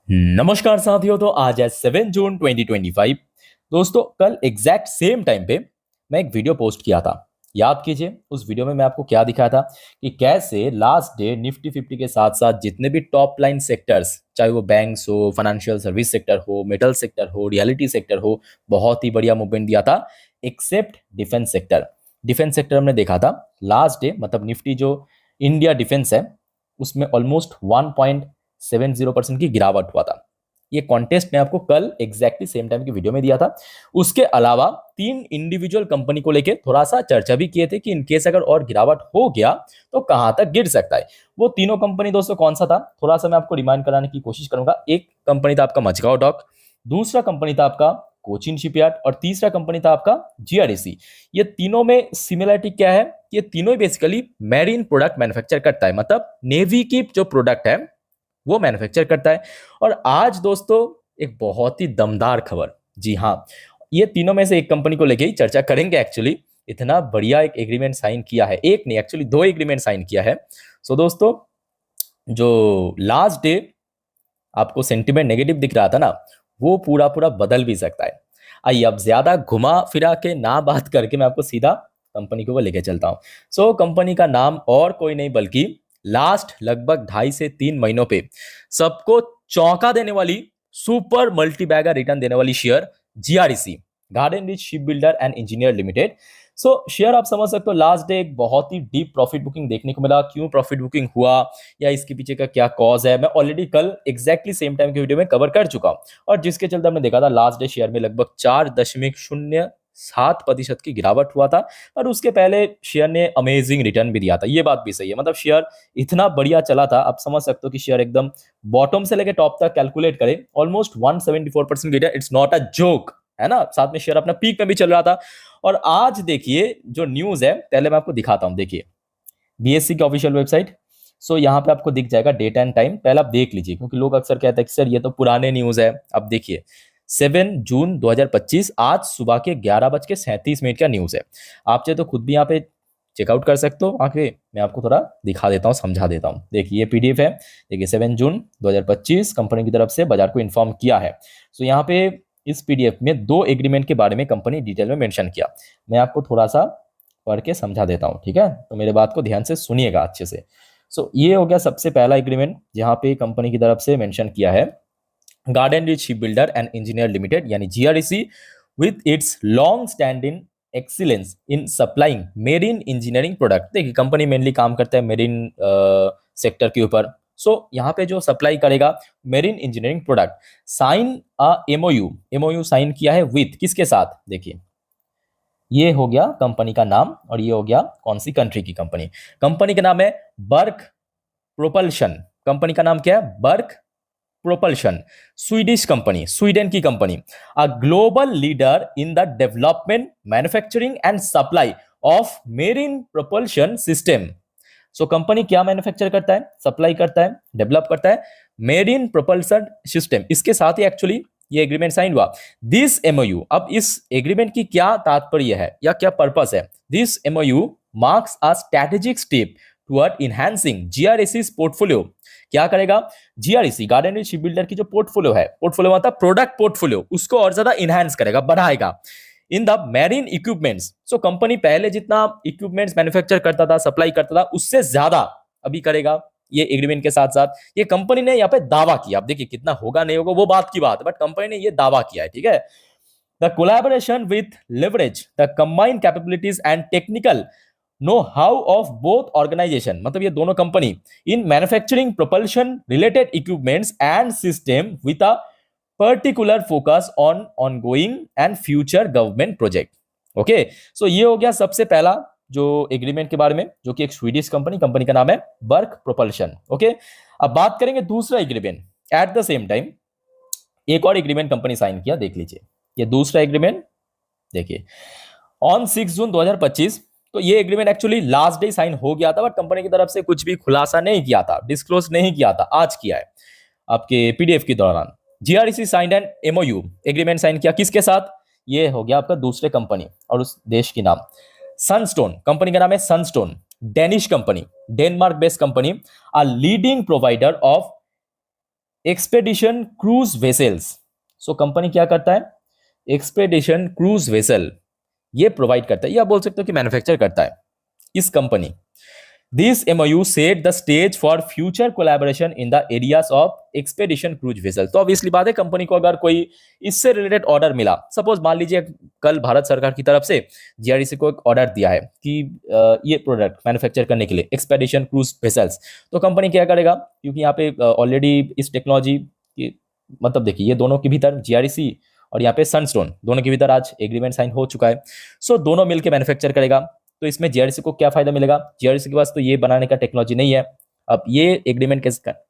नमस्कार साथियों। तो आज है 7 जून 2025। दोस्तों, कल एग्जैक्ट सेम टाइम पे मैं एक वीडियो पोस्ट किया था। याद कीजिए, उस वीडियो में मैं आपको क्या दिखाया था कि कैसे लास्ट डे निफ्टी 50 के साथ साथ जितने भी टॉप लाइन सेक्टर्स, चाहे वो बैंक्स हो, फाइनेंशियल सर्विस सेक्टर हो, मेटल सेक्टर हो, रियलिटी सेक्टर हो, बहुत ही बढ़िया मूवमेंट दिया था except defence sector. Defence sector हमने देखा था लास्ट डे, मतलब निफ्टी जो इंडिया डिफेंस है उसमें ऑलमोस्ट 1.70% की गिरावट हुआ था। ये कॉन्टेस्ट मैं आपको कल एग्जैक्टली सेम टाइम की वीडियो में दिया था। उसके अलावा तीन इंडिविजुअल कंपनी को लेके थोड़ा सा चर्चा भी किए थे कि इनकेस अगर और गिरावट हो गया तो कहां तक गिर सकता है। वो तीनों कंपनी दोस्तों कौन सा था, थोड़ा सा मैं आपको रिमाइंड कराने की कोशिश करूंगा। एक कंपनी था आपका मझगांव डॉक, दूसरा कंपनी था आपका कोचिन शिपयार्ड और तीसरा कंपनी था आपका जीआरडीसी। ये तीनों में सिमिलरिटी क्या है, ये तीनों ही बेसिकली मैरीन प्रोडक्ट मैन्युफैक्चर करता है, मतलब नेवी की जो प्रोडक्ट है वो मैन्युफैक्चर करता है। और आज दोस्तों एक बहुत ही दमदार खबर, जी हाँ, ये तीनों में से एक कंपनी को लेके ही चर्चा करेंगे। एक्चुअली इतना बढ़िया एक एग्रीमेंट साइन किया है, एक नहीं एक्चुअली दो एग्रीमेंट साइन किया है। सो दोस्तों, जो लास्ट डे आपको सेंटिमेंट नेगेटिव दिख रहा था ना, वो पूरा पूरा बदल भी सकता है। आइए अब ज्यादा घुमा फिरा के ना बात करके मैं आपको सीधा कंपनी को लेके चलता हूं। सो कंपनी का नाम और कोई नहीं बल्कि लास्ट लगभग 2.5 से 3 महीनों पे सबको चौंका देने वाली सुपर मल्टीबैगर रिटर्न देने वाली share GRDC, Garden Reach ship builder and engineer limited. So share आप समझ सकते हो लास्ट डे एक बहुत ही डीप प्रॉफिट बुकिंग देखने को मिला। क्यों प्रॉफिट बुकिंग हुआ या इसके पीछे का क्या कॉज है, मैं ऑलरेडी कल एग्जैक्टली सेम टाइम की वीडियो में कवर कर चुका हूं। और जिसके चलते हमने देखा था लास्ट डे शेयर में लगभग 4.07% की गिरावट हुआ था। और उसके पहले शेयर ने अमेजिंग रिटर्न भी दिया था, ये बात भी सही है। मतलब शेयर इतना बढ़िया चला था, आप समझ सकते हो कि शेयर एकदम बॉटम से लेकर टॉप तक कैलकुलेट करे ऑलमोस्ट 174% गिरा। इट्स नॉट अ जोक, है ना। साथ में शेयर अपना पीक में भी चल रहा था। और आज देखिए जो न्यूज है, पहले मैं आपको दिखाता हूं। देखिए बीएससी की ऑफिशियल वेबसाइट। सो यहाँ पे आपको दिख जाएगा डेट एंड टाइम, पहले आप देख लीजिए क्योंकि लोग अक्सर कहते हैं कि सर ये तो पुराने न्यूज है। अब देखिए 7 जून 2025 आज सुबह के 11:37 का न्यूज है। आप चाहे तो खुद भी यहाँ पे चेकआउट कर सकते हो आके, मैं आपको थोड़ा दिखा देता हूँ, समझा देता हूँ। देखिए ये पीडीएफ है। देखिए 7 जून 2025 कंपनी की तरफ से बाजार को इन्फॉर्म किया है। सो यहाँ पे इस पीडीएफ में दो एग्रीमेंट के बारे में कंपनी डिटेल में मेंशन किया। मैं आपको थोड़ा सा पढ़ के समझा देता हूँ, ठीक है। तो मेरे बात को ध्यान से सुनिएगा अच्छे से। सो ये हो गया सबसे पहला एग्रीमेंट जहां पे कंपनी की तरफ से मेंशन किया है Garden Reach ship builder and engineer limited यानी GRDC with its long standing excellence in supplying marine engineering product. देखिए कंपनी मेनली काम करता है मेरीन सेक्टर के ऊपर। सो यहाँ पे जो सप्लाई करेगा marine engineering product, sign a MOU sign किया है विथ किसके साथ, देखिए ये हो गया कंपनी का नाम और ये हो गया कौन सी कंट्री की कंपनी। कंपनी का नाम है बर्क प्रोपल्शन। कंपनी का नाम क्या है, Berg propulsion. Swedish company, Sweden की company. A global leader in the development, manufacturing and supply of marine propulsion system. So company क्या मैन्युफैक्चर करता है, सप्लाई करता है, डेवलप करता है मेरीन प्रोपल्शन सिस्टम। इसके साथ ही एक्चुअली ये एग्रीमेंट साइन हुआ। दिस एमओयू, अब इस एग्रीमेंट की क्या तात्पर्य है या क्या पर्पस है। This MOU marks a strategic step toward enhancing GRDC's portfolio. क्या करेगा, GRDC Garden Reach ship builder की जो पोर्टफोलियो है, पोर्टफोलियो मतलब प्रोडक्ट पोर्टफोलियो, उसको और ज्यादा इनहैंस करेगा, बढ़ाएगा in the marine equipments. So company पहले जितना इक्विपमेंट्स मैन्युफैक्चर करता था, सप्लाई करता था, उससे ज्यादा अभी करेगा ये एग्रीमेंट के साथ साथ। ये कंपनी ने यहाँ पे दावा किया, अब देखिए कितना होगा नहीं होगा वो बात की बात है, बट कंपनी ने ये दावा किया है, ठीक है। The collaboration with leverage the combined capabilities and technical know how of both organisation, मतलब ये दोनों company in manufacturing propulsion related equipments and system with a particular focus on ongoing and future government project. Okay, so ये हो गया सबसे पहला जो agreement के बारे में, जो कि एक स्वीडिश कंपनी का नाम है बर्क प्रोपल्शन। ओके, अब बात करेंगे दूसरा agreement. At the same time एक और एग्रीमेंट कंपनी साइन किया, देख लीजिए ये दूसरा एग्रीमेंट। देखिए ऑन 6 जून 2025, तो ये agreement actually last day sign हो गया था, बट कंपनी की तरफ से कुछ भी खुलासा नहीं किया था, डिस्क्लोज नहीं किया था, आज किया है आपके पीडीएफ के दौरान। GRDC signed an MOU agreement sign किया किसके साथ, ये हो गया आपका दूसरे कंपनी और उस देश की नाम सनस्टोन। कंपनी का नाम है Sunstone, Danish company, Denmark based company, a leading provider of expedition cruise vessels. So company क्या करता है, एक्सपेडिशन क्रूज वेसल ये प्रोवाइड करता है, या बोल सकते हो कि मैन्युफैक्चर करता है इस company. This MOU set the stage for future collaboration in the areas of expedition cruise vessel. तो ऑब्वियसली बात है, कंपनी को अगर कोई इससे रिलेटेड ऑर्डर मिला, सपोज मान लीजिए कल भारत सरकार की तरफ से GRDC को एक ऑर्डर दिया है कि ये प्रोडक्ट मैन्युफैक्चर करने के लिए एक्सपेडिशन क्रूज वेसल्स, तो कंपनी क्या करेगा, क्योंकि यहाँ पे ऑलरेडी इस टेक्नोलॉजी की मतलब देखिए ये दोनों के भीतर GRDC और यहाँ पे सनस्टोन दोनों के भीतर आज एग्रीमेंट साइन हो चुका है। सो दोनों मिलकर मैन्युफैक्चर करेगा। तो इसमें GRDC को क्या फायदा मिलेगा, GRDC के पास तो ये बनाने का टेक्नोलॉजी नहीं है। अब ये एग्रीमेंट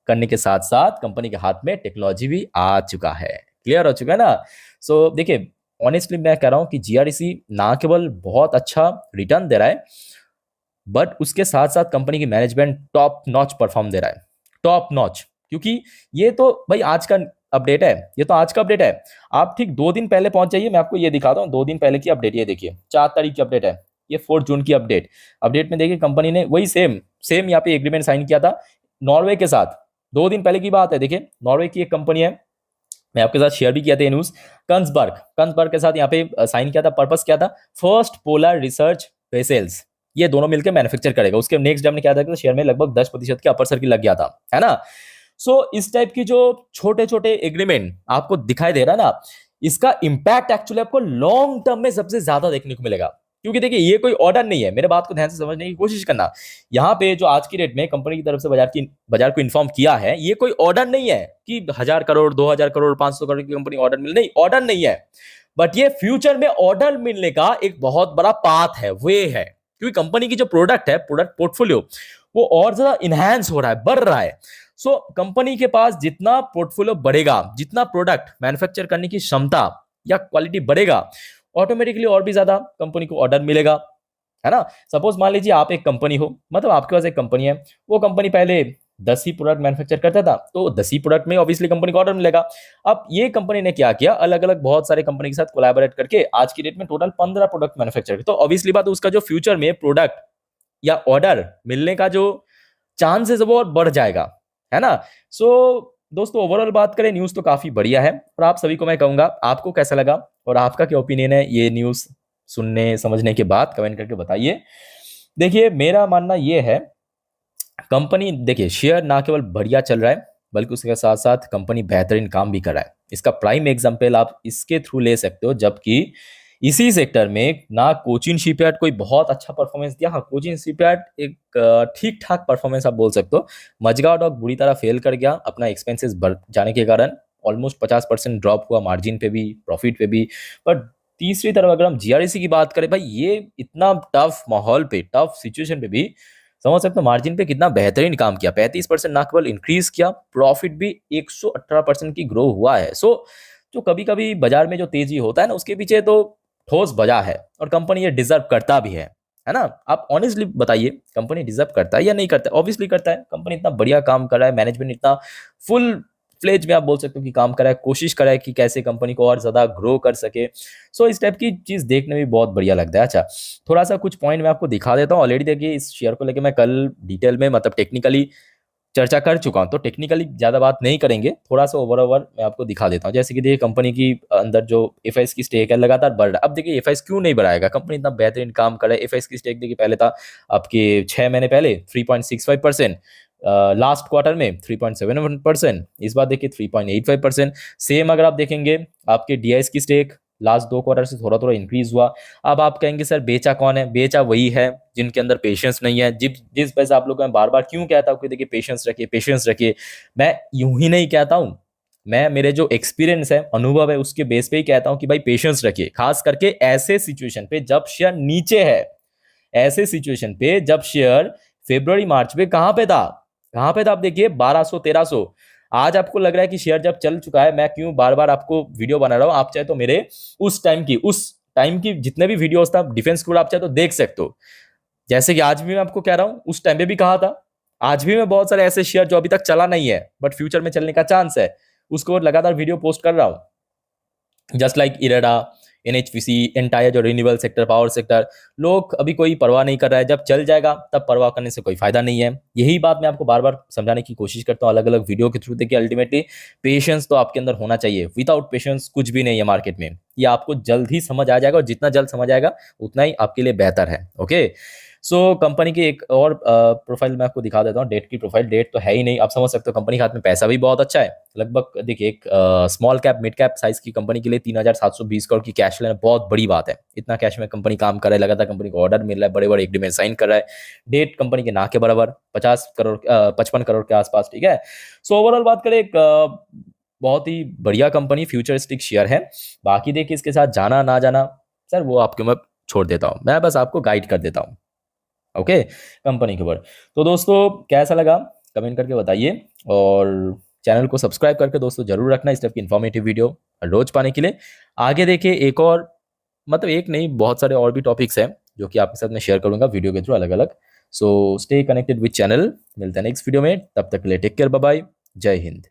करने के साथ साथ कंपनी के हाथ में टेक्नोलॉजी भी आ चुका है, क्लियर हो चुका है ना। सो देखिए ऑनेस्टली मैं कह रहा हूं कि GRDC ना केवल बहुत अच्छा रिटर्न दे रहा है, बट उसके साथ साथ कंपनी की management top notch perform they रहा है, टॉप नॉच। क्योंकि ये तो भाई आज का अपडेट है, ये तो आज का अपडेट है। आप ठीक 2 दिन पहले पहुंच जाइए, मैं आपको ये दिखाता हूँ 2 दिन पहले की अपडेट। ये देखिए 4 तारीख की अपडेट है, ये 4 जून की अपडेट में देखिए कंपनी ने वही सेम यहाँ पे एग्रीमेंट साइन किया था नॉर्वे के साथ। 2 दिन पहले की बात है। देखिए नॉर्वे की एक कंपनी है, मैं आपके साथ शेयर भी किया था ये न्यूज, कंसबर्ग के साथ यहाँ पे साइन किया था। पर्पस क्या था, फर्स्ट पोलर रिसर्च वेसल्स, ये दोनों मिलकर मैन्युफैक्चर करेगा। उसके नेक्स्ट डे हमने क्या था कि शेयर में लगभग 10% के अपर सर्किल लग गया था, है ना। सो इस टाइप की जो छोटे छोटे एग्रीमेंट आपको दिखाई दे रहा है ना, इसका इंपैक्ट एक्चुअली आपको लॉन्ग टर्म में सबसे ज्यादा देखने को मिलेगा। क्योंकि देखिए ये कोई ऑर्डर नहीं है, मेरे बात को ध्यान से समझने की कोशिश करना। यहाँ पे जो आज की डेट में कंपनी की तरफ से बाजार को इन्फॉर्म किया है, ये कोई ऑर्डर नहीं है कि 1000 करोड़ 2000 करोड़ 500 करोड़ की कंपनी ऑर्डर मिल, नहीं ऑर्डर नहीं है। बट ये फ्यूचर में ऑर्डर मिलने का एक बहुत बड़ा पाथ है, वे है। क्योंकि कंपनी की जो प्रोडक्ट है, प्रोडक्ट पोर्टफोलियो वो और ज्यादा इनहैंस हो रहा है, बढ़ रहा है। सो कंपनी के पास जितना पोर्टफोलियो बढ़ेगा, जितना प्रोडक्ट मैन्युफैक्चर करने की क्षमता या क्वालिटी बढ़ेगा, ऑटोमेटिकली और भी ज्यादा कंपनी को ऑर्डर मिलेगा, है ना। सपोज मान लीजिए आप एक कंपनी हो, मतलब आपके पास एक कंपनी है, वो कंपनी पहले 10 ही प्रोडक्ट मैन्युफैक्चर करता था, तो 10 ही प्रोडक्ट में ऑब्वियसली कंपनी को ऑर्डर मिलेगा। अब ये कंपनी ने क्या किया, अलग अलग बहुत सारे कंपनी के साथ कोलैबोरेट करके आज की डेट में टोटल 15 प्रोडक्ट मैन्युफैक्चर किया। तो ऑब्वियसली बात है, उसका जो फ्यूचर में प्रोडक्ट या ऑर्डर मिलने का जो चांसेस है वो और बढ़ जाएगा, है ना। सो दोस्तों ओवरऑल बात करें, न्यूज तो काफी बढ़िया है। और आप सभी को मैं कहूंगा, आपको कैसा लगा और आपका क्या ओपिनियन है ये न्यूज सुनने समझने के बाद, कमेंट करके बताइए। देखिए मेरा मानना ये है, कंपनी देखिए शेयर ना केवल बढ़िया चल रहा है, बल्कि उसके साथ साथ कंपनी बेहतरीन काम भी कर रहा है। इसका प्राइम एग्जांपल आप इसके थ्रू ले सकते हो, जबकि इसी सेक्टर में ना कोचिन शिपयार्ड कोई बहुत अच्छा परफॉर्मेंस दिया, हाँ कोचिन शिपयार्ड एक ठीक ठाक परफॉर्मेंस आप बोल सकते हो। मजगांव डॉक बुरी तरह फेल कर गया, अपना एक्सपेंसेस बढ़ जाने के कारण ऑलमोस्ट 50% ड्रॉप हुआ, मार्जिन पे भी प्रॉफिट पे भी। पर तीसरी तरफ अगर हम GRDC की बात करें, भाई ये इतना टफ माहौल पे, टफ सिचुएशन पे भी समझ सकते हो मार्जिन पे कितना बेहतरीन काम किया, 35% ना केवल इंक्रीज किया, प्रॉफिट भी 118% की ग्रो हुआ है। सो जो कभी कभी बाजार में जो तेजी होता है ना, उसके पीछे तो ठोस वजह है, और कंपनी ये डिजर्व करता भी है ना। आप ऑनेस्टली बताइए, कंपनी डिजर्व करता है या नहीं करता है? ऑब्वियसली करता है। कंपनी इतना बढ़िया काम कर रहा है, मैनेजमेंट इतना फुल फ्लेज में आप बोल सकते हो कि काम कर रहा है, कोशिश कर रहा है कि कैसे कंपनी को और ज्यादा ग्रो कर सके। सो इस टाइप की चीज देखने में भी बहुत बढ़िया लगता है। अच्छा थोड़ा सा कुछ पॉइंट मैं आपको दिखा देता हूँ। ऑलरेडी देखिए इस शेयर को लेकर मैं कल डिटेल में मतलब टेक्निकली चर्चा कर चुका हूं, तो टेक्निकली ज्यादा बात नहीं करेंगे, थोड़ा सा ओवर मैं आपको दिखा देता हूं। जैसे कि देखिए कंपनी की अंदर जो एफआईएस की स्टेक है लगातार बढ़ रहा है। अब देखिए एफआईएस क्यों नहीं बढ़ाएगा, कंपनी इतना बेहतरीन काम कर रहा है। एफआईएस की स्टेक देखिए पहले था आपके 6 महीने पहले 3.65%, लास्ट क्वार्टर में 3.71%, इस बार देखिए 3.85%। सेम अगर आप देखेंगे आपके डीआईएस की स्टेक लास्ट 2 क्वार्टर से थोड़ा थोड़ा इंक्रीज हुआ। अब आप कहेंगे सर बेचा कौन है, बेचा वही है जिनके अंदर पेशेंस नहीं है। जिस वजह से आप लोगों को मैं बार बार क्यों कहता हूँ कि देखिए पेशेंस रखिए, पेशेंस रखिए। मैं यूं ही नहीं कहता हूँ, मैं मेरे जो एक्सपीरियंस है, अनुभव है, उसके बेस पे ही कहता हूँ कि भाई पेशेंस रखिए, खास करके ऐसे सिचुएशन पे जब शेयर नीचे है। ऐसे सिचुएशन पे जब शेयर फेब्रुवरी मार्च में कहां पे था, आप देखिए 1200 1300। आज आपको लग रहा है कि शेयर जब चल चुका है, मैं क्यों बार बार आपको वीडियो बना रहा हूं। आप चाहे तो मेरे उस टाइम की जितने भी वीडियोस था डिफेंस स्कूल, आप चाहे तो देख सकते हो। जैसे कि आज भी मैं आपको कह रहा हूं, उस टाइम पे भी कहा था। आज भी मैं बहुत सारे ऐसे शेयर जो अभी तक चला नहीं है बट फ्यूचर में चलने का चांस है, उसको लगातार वीडियो पोस्ट कर रहा हूं। Just like IREDA, NHPC, entire जो रिन्यूएबल सेक्टर, पावर सेक्टर, लोग अभी कोई परवाह नहीं कर रहा है। जब चल जाएगा तब परवाह करने से कोई फायदा नहीं है। यही बात मैं आपको बार बार समझाने की कोशिश करता हूँ अलग अलग वीडियो के थ्रू। देखिए अल्टीमेटली पेशेंस तो आपके अंदर होना चाहिए। विदाउट पेशेंस कुछ भी नहीं है मार्केट में। ये आपको जल्द ही समझ आ जाएगा, और जितना जल्द समझ आएगा उतना ही आपके लिए बेहतर है। ओके, सो कंपनी की एक और प्रोफाइल मैं आपको दिखा देता हूँ। डेट की प्रोफाइल, डेट तो है ही नहीं, आप समझ सकते हो। कंपनी के हाथ में पैसा भी बहुत अच्छा है। लगभग देखिए एक small cap mid cap size की कंपनी के लिए 3,720 करोड़ की कैश लेना बहुत बड़ी बात है। इतना कैश में कंपनी काम कर रहा है, लगातार कंपनी को ऑर्डर मिल रहा है, बड़े बड़े एग्रीमेंट साइन कर रहा है। डेट कंपनी के ना के बराबर 55 करोड़ के आसपास, ठीक है। सो ओवरऑल बात करें, एक बहुत ही बढ़िया कंपनी, फ्यूचरिस्टिक शेयर है। बाकी देखिए इसके साथ जाना ना जाना सर वो आपके मैं छोड़ देता हूँ, मैं बस आपको गाइड कर देता हूँ। ओके, कंपनी के ऊपर। तो दोस्तों कैसा लगा कमेंट करके बताइए, और चैनल को सब्सक्राइब करके दोस्तों जरूर रखना इस टाइप की इन्फॉर्मेटिव वीडियो रोज पाने के लिए। आगे देखिए एक और, मतलब एक नहीं बहुत सारे और भी टॉपिक्स हैं जो कि आपके साथ मैं शेयर करूंगा वीडियो के थ्रू अलग अलग। So stay connected with channel. मिलते हैं नेक्स्ट वीडियो में, तब तक के लिए टेक केयर, बाय बाय, जय हिंद।